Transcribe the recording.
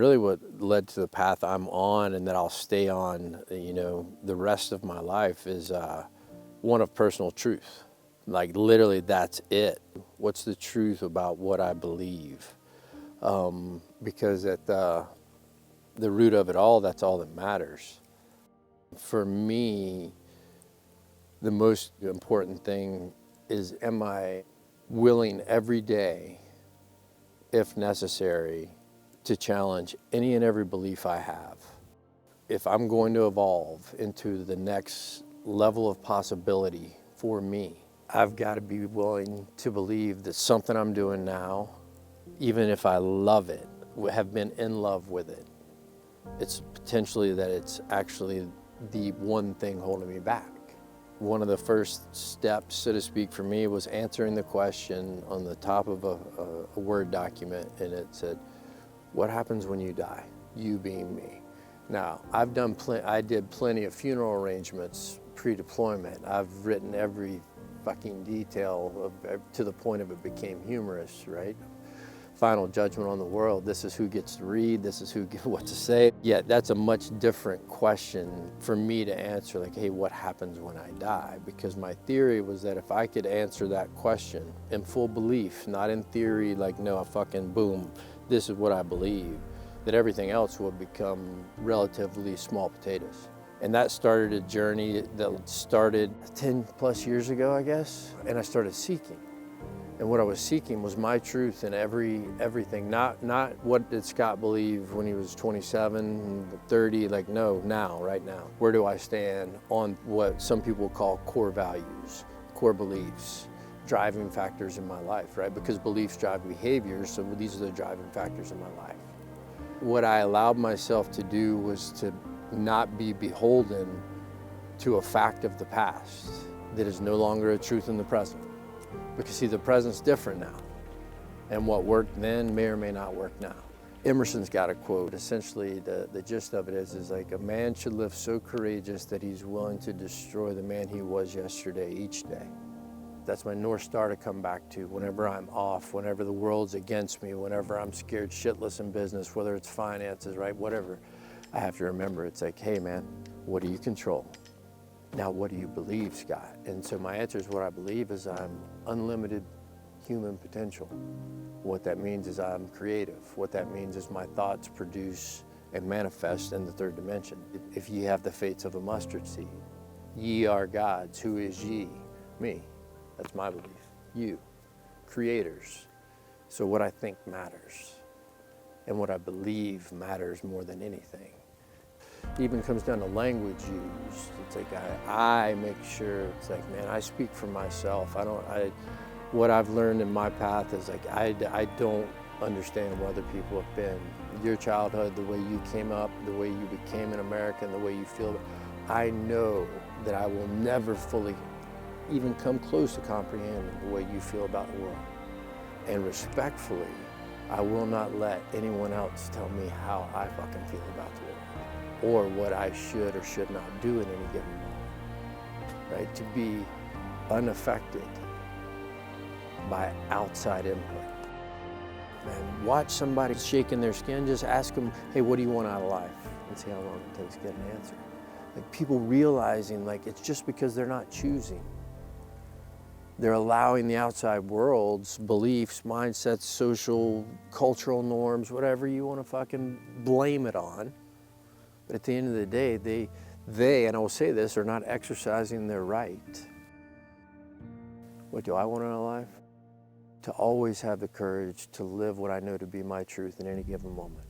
Really what led to the path I'm on and that I'll stay on, you know, the rest of my life is one of personal truth. Like literally that's it. What's the truth about what I believe? Because at the root of it all, that's all that matters. For me, the most important thing is, am I willing every day, if necessary, to challenge any and every belief I have? If I'm going to evolve into the next level of possibility for me, I've got to be willing to believe that something I'm doing now, even if I love it, have been in love with it, it's potentially that it's actually the one thing holding me back. One of the first steps, so to speak, for me was answering the question on the top of a Word document, and it said, what happens when you die? You being me. Now, I did plenty of funeral arrangements pre-deployment. I've written every fucking detail to the point of it became humorous, right? Final judgment on the world. This is who gets to read. This is who what to say. Yet that's a much different question for me to answer, like, hey, what happens when I die? Because my theory was that if I could answer that question in full belief, not in theory, like, no, fucking boom, this is what I believe, that everything else would become relatively small potatoes. And that started a journey that started 10 plus years ago, I guess, and I started seeking. And what I was seeking was my truth in everything, not what did Scott believe when he was 27, 30, like, no, now, right now. Where do I stand on what some people call core values, core beliefs, driving factors in my life, right? Because beliefs drive behaviors, so these are the driving factors in my life. What I allowed myself to do was to not be beholden to a fact of the past that is no longer a truth in the present. Because see, the present's different now. And what worked then may or may not work now. Emerson's got a quote. Essentially, the gist of it is like, a man should live so courageous that he's willing to destroy the man he was yesterday each day. That's my North Star to come back to whenever I'm off, whenever the world's against me, whenever I'm scared shitless in business, whether it's finances, right, whatever. I have to remember, it's like, hey man, what do you control? Now, what do you believe, Scott? And so my answer is, what I believe is I'm unlimited human potential. What that means is I'm creative. What that means is my thoughts produce and manifest in the third dimension. If ye have the faith of a mustard seed, ye are gods. Who is ye? Me. That's my belief. You, creators. So what I think matters, and what I believe matters more than anything. It even comes down to language used. It's like I make sure, it's like, man, I speak for myself. What I've learned in my path is like, I don't understand where other people have been. Your childhood, the way you came up, the way you became an American, the way you feel. I know that I will never fully even come close to comprehending the way you feel about the world. And respectfully, I will not let anyone else tell me how I fucking feel about the world, or what I should or should not do in any given moment, right? To be unaffected by outside input. And watch somebody shaking their skin, just ask them, hey, what do you want out of life? And see how long it takes to get an answer. Like, people realizing, like, it's just because they're not choosing. They're allowing the outside world's beliefs, mindsets, social, cultural norms, whatever you want to fucking blame it on. But at the end of the day, they, and I will say this, are not exercising their right. What do I want in my life? To always have the courage to live what I know to be my truth in any given moment.